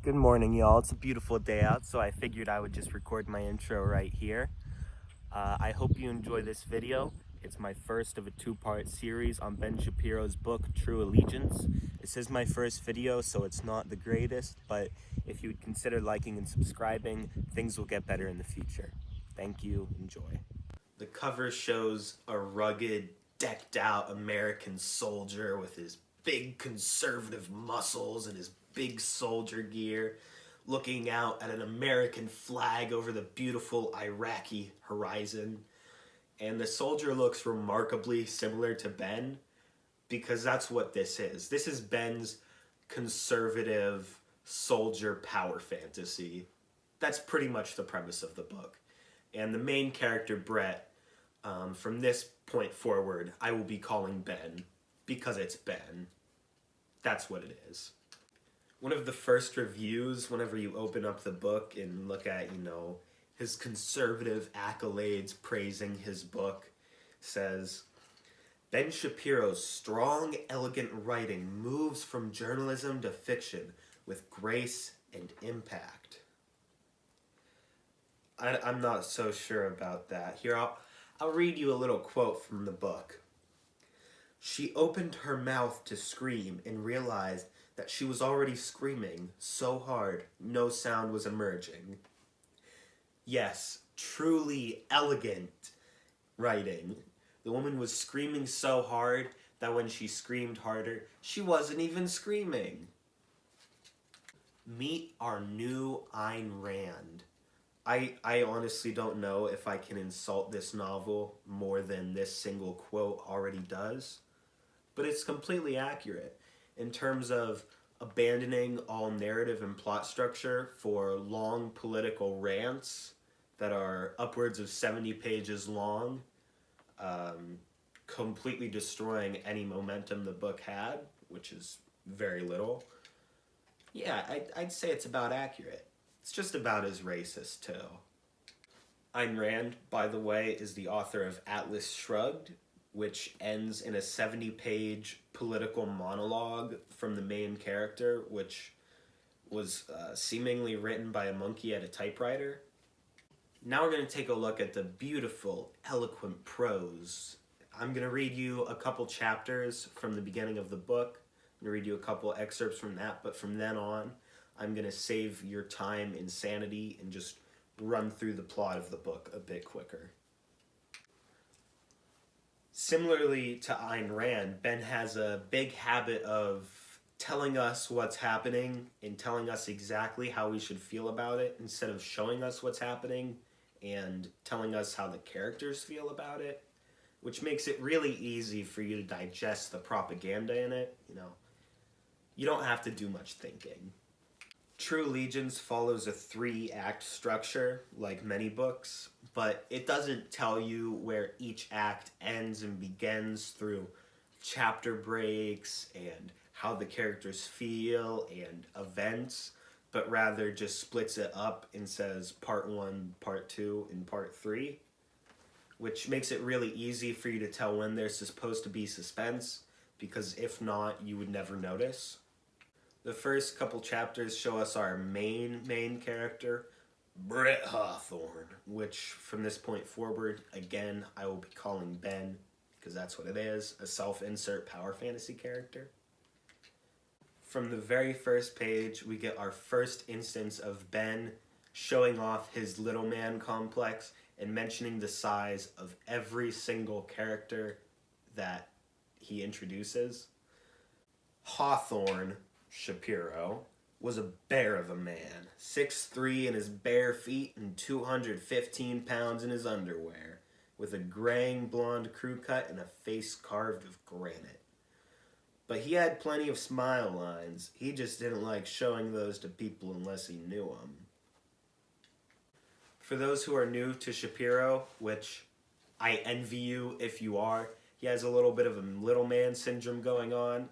Good morning, y'all. It's a beautiful day out, so I figured I would just record my intro right here. I hope you enjoy this video. It's my first of a two-part series on Ben Shapiro's book, True Allegiance. This is my first video, so it's not the greatest, but if you would consider liking and subscribing, things will get better in the future. Thank you. Enjoy. The cover shows a rugged, decked-out American soldier with his big conservative muscles and his big soldier gear, looking out at an American flag over the beautiful Iraqi horizon. And the soldier looks remarkably similar to Ben, because that's what this is. This is Ben's conservative soldier power fantasy. That's pretty much the premise of the book. And the main character, Brett, from this point forward, I will be calling Ben, because it's Ben. That's what it is. One of the first reviews, whenever you open up the book and look at, his conservative accolades praising his book, says, Ben Shapiro's strong, elegant writing moves from journalism to fiction with grace and impact. I'm not so sure about that. Here, I'll read you a little quote from the book. She opened her mouth to scream and realized that she was already screaming so hard no sound was emerging. Yes, truly elegant writing. The woman was screaming so hard that when she screamed harder, she wasn't even screaming. Meet our new Ayn Rand. I honestly don't know if I can insult this novel more than this single quote already does, but it's completely accurate in terms of abandoning all narrative and plot structure for long political rants that are upwards of 70 pages long, completely destroying any momentum the book had, which is very little. Yeah, I'd say it's about accurate. It's just about as racist, too. Ayn Rand, by the way, is the author of Atlas Shrugged, which ends in a 70-page political monologue from the main character, which was seemingly written by a monkey at a typewriter. Now we're going to take a look at the beautiful, eloquent prose. I'm going to read you a couple chapters from the beginning of the book. I'm going to read you a couple excerpts from that, but from then on, I'm going to save your time and sanity and just run through the plot of the book a bit quicker. Similarly to Ayn Rand, Ben has a big habit of telling us what's happening and telling us exactly how we should feel about it instead of showing us what's happening and telling us how the characters feel about it, which makes it really easy for you to digest the propaganda in it. You don't have to do much thinking. True Allegiance follows a 3-act structure, like many books, but it doesn't tell you where each act ends and begins through chapter breaks and how the characters feel and events, but rather just splits it up and says part 1, part 2, and part 3, which makes it really easy for you to tell when there's supposed to be suspense, because if not, you would never notice. The first couple chapters show us our main character, Brett Hawthorne, which from this point forward, again, I will be calling Ben, because that's what it is, a self-insert power fantasy character. From the very first page, we get our first instance of Ben showing off his little man complex and mentioning the size of every single character that he introduces. Hawthorne, Shapiro, was a bear of a man, 6'3" in his bare feet and 215 pounds in his underwear, with a graying blonde crew cut and a face carved of granite. But he had plenty of smile lines. He just didn't like showing those to people unless he knew them. For those who are new to Shapiro, which I envy you if you are, he has a little bit of a little man syndrome going on.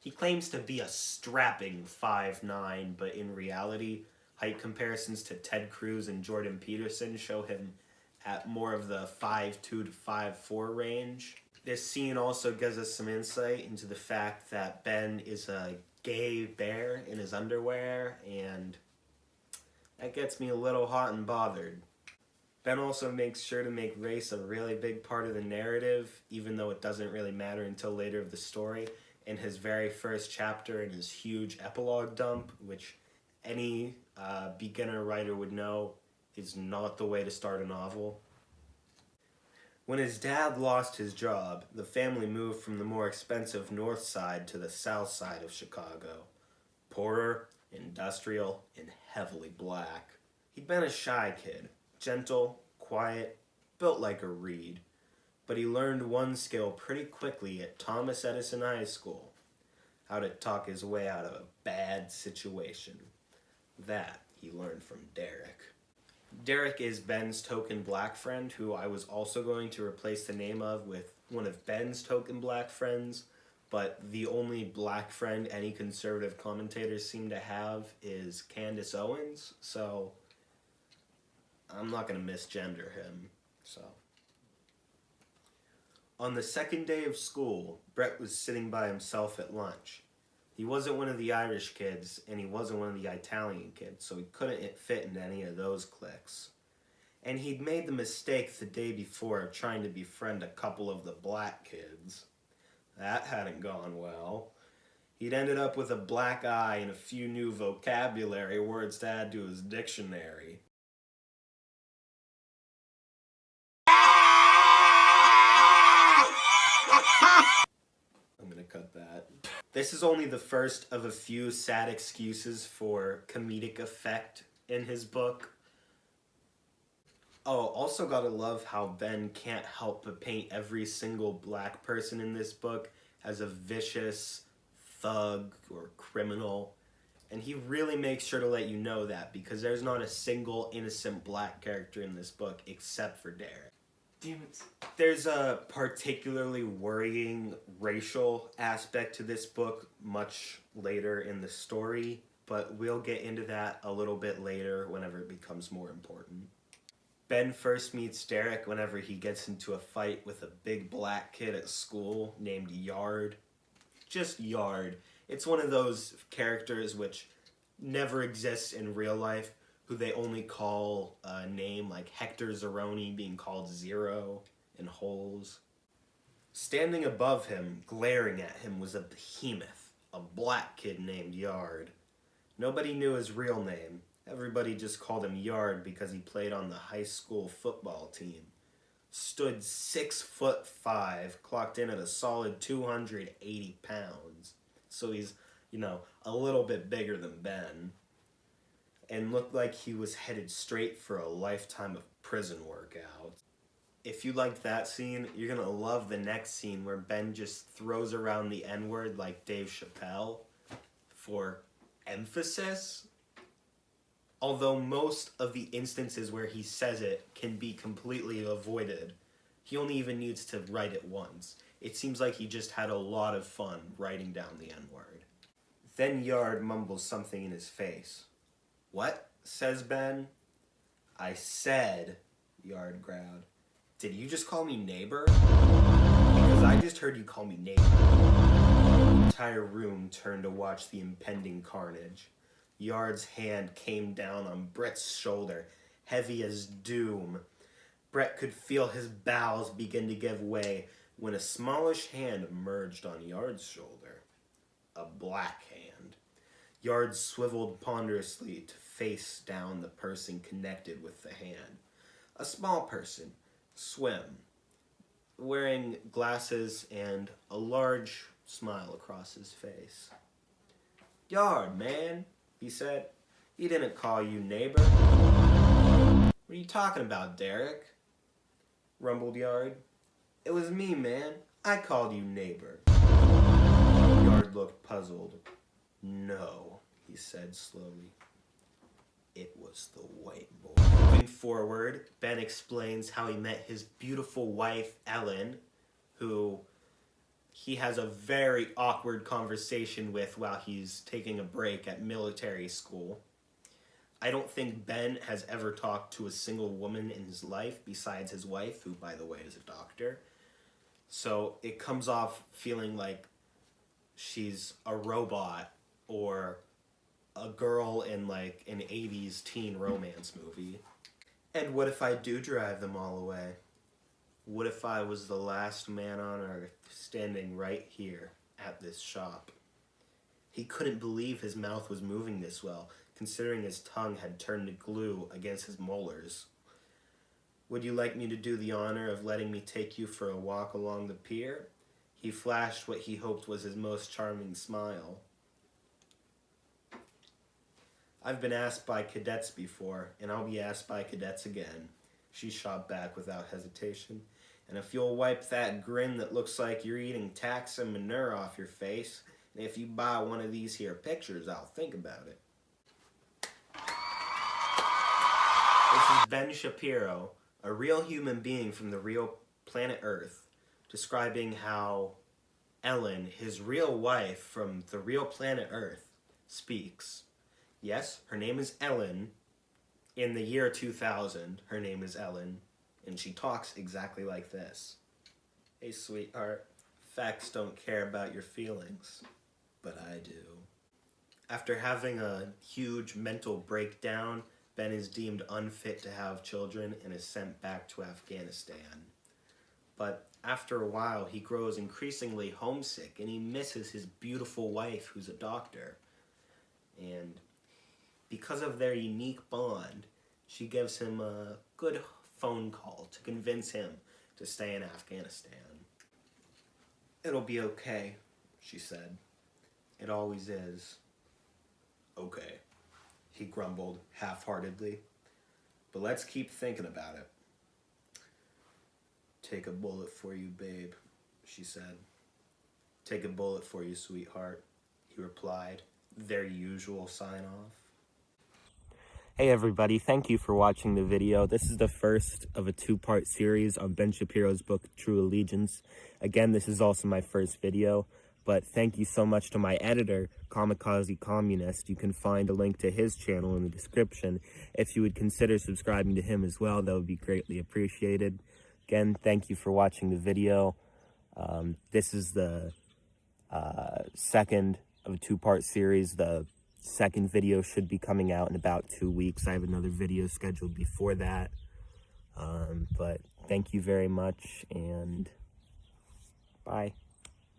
He claims to be a strapping 5'9", but in reality, height comparisons to Ted Cruz and Jordan Peterson show him at more of the 5'2" to 5'4" range. This scene also gives us some insight into the fact that Ben is a gay bear in his underwear, and that gets me a little hot and bothered. Ben also makes sure to make race a really big part of the narrative, even though it doesn't really matter until later of the story. In his very first chapter, in his huge epilogue dump, which any beginner writer would know is not the way to start a novel. When his dad lost his job, the family moved from the more expensive north side to the south side of Chicago. Poorer, industrial, and heavily black. He'd been a shy kid, gentle, quiet, built like a reed. But he learned one skill pretty quickly at Thomas Edison High School: how to talk his way out of a bad situation. That he learned from Derek. Derek is Ben's token black friend, who I was also going to replace the name of with one of Ben's token black friends, but the only black friend any conservative commentators seem to have is Candace Owens, so I'm not going to misgender him. So, on the second day of school, Brett was sitting by himself at lunch. He wasn't one of the Irish kids, and he wasn't one of the Italian kids, so he couldn't fit into any of those cliques. And he'd made the mistake the day before of trying to befriend a couple of the black kids. That hadn't gone well. He'd ended up with a black eye and a few new vocabulary words to add to his dictionary. I'm gonna cut that. This is only the first of a few sad excuses for comedic effect in his book. Oh, also gotta love how Ben can't help but paint every single black person in this book as a vicious thug or criminal. And he really makes sure to let you know that, because there's not a single innocent black character in this book except for Derek. Damn it. There's a particularly worrying racial aspect to this book much later in the story, but we'll get into that a little bit later whenever it becomes more important. Ben first meets Derek whenever he gets into a fight with a big black kid at school named Yard. Just Yard. It's one of those characters which never exists in real life, who they only call a name, like Hector Zeroni being called Zero in Holes. Standing above him, glaring at him, was a behemoth, a black kid named Yard. Nobody knew his real name. Everybody just called him Yard because he played on the high school football team. Stood 6'5", clocked in at a solid 280 pounds. So he's, a little bit bigger than Ben. And looked like he was headed straight for a lifetime of prison workout. If you liked that scene, you're gonna love the next scene where Ben just throws around the N-word like Dave Chappelle for emphasis. Although most of the instances where he says it can be completely avoided, he only even needs to write it once. It seems like he just had a lot of fun writing down the N-word. Then Yard mumbles something in his face. "What?" says Ben. "I said," Yard growled. "Did you just call me neighbor?" "Because I just heard you call me neighbor." The entire room turned to watch the impending carnage. Yard's hand came down on Brett's shoulder, heavy as doom. Brett could feel his bowels begin to give way when a smallish hand emerged on Yard's shoulder. A black hand. Yard swiveled ponderously to face down the person connected with the hand. A small person, Swim, wearing glasses and a large smile across his face. "Yard, man," he said. "He didn't call you neighbor." "What are you talking about, Derek?" rumbled Yard. "It was me, man. I called you neighbor." Yard looked puzzled. "No," he said slowly. "It was the white boy." Moving forward, Ben explains how he met his beautiful wife, Ellen, who he has a very awkward conversation with while he's taking a break at military school. I don't think Ben has ever talked to a single woman in his life besides his wife, who, by the way, is a doctor. So it comes off feeling like she's a robot or a girl in like an 80s teen romance movie. And what if I do drive them all away? What if I was the last man on earth standing right here at this shop? He couldn't believe his mouth was moving this well, considering his tongue had turned to glue against his molars. Would you like me to do the honor of letting me take you for a walk along the pier? He flashed what he hoped was his most charming smile. I've been asked by cadets before, and I'll be asked by cadets again. She shot back without hesitation. And if you'll wipe that grin that looks like you're eating tax and manure off your face, and if you buy one of these here pictures, I'll think about it. This is Ben Shapiro, a real human being from the real planet Earth, describing how Ellen, his real wife from the real planet Earth, speaks. Yes, her name is Ellen. In the year 2000, her name is Ellen, and she talks exactly like this. Hey, sweetheart, facts don't care about your feelings, but I do. After having a huge mental breakdown, Ben is deemed unfit to have children and is sent back to Afghanistan. But after a while, he grows increasingly homesick and he misses his beautiful wife, who's a doctor. And because of their unique bond, she gives him a good phone call to convince him to stay in Afghanistan. It'll be okay, she said. It always is. Okay, he grumbled half-heartedly. But let's keep thinking about it. Take a bullet for you, babe, she said. Take a bullet for you, sweetheart, he replied, their usual sign-off. Hey everybody, thank you for watching the video. This is the first of a two-part series on Ben Shapiro's book, True Allegiance. Again, this is also my first video, but thank you so much to my editor, Kamikaze Communist. You can find a link to his channel in the description. If you would consider subscribing to him as well, that would be greatly appreciated. Again, thank you for watching the video. This is the second of a two-part series. The second video should be coming out in about 2 weeks. I have another video scheduled before that. But thank you very much, and bye.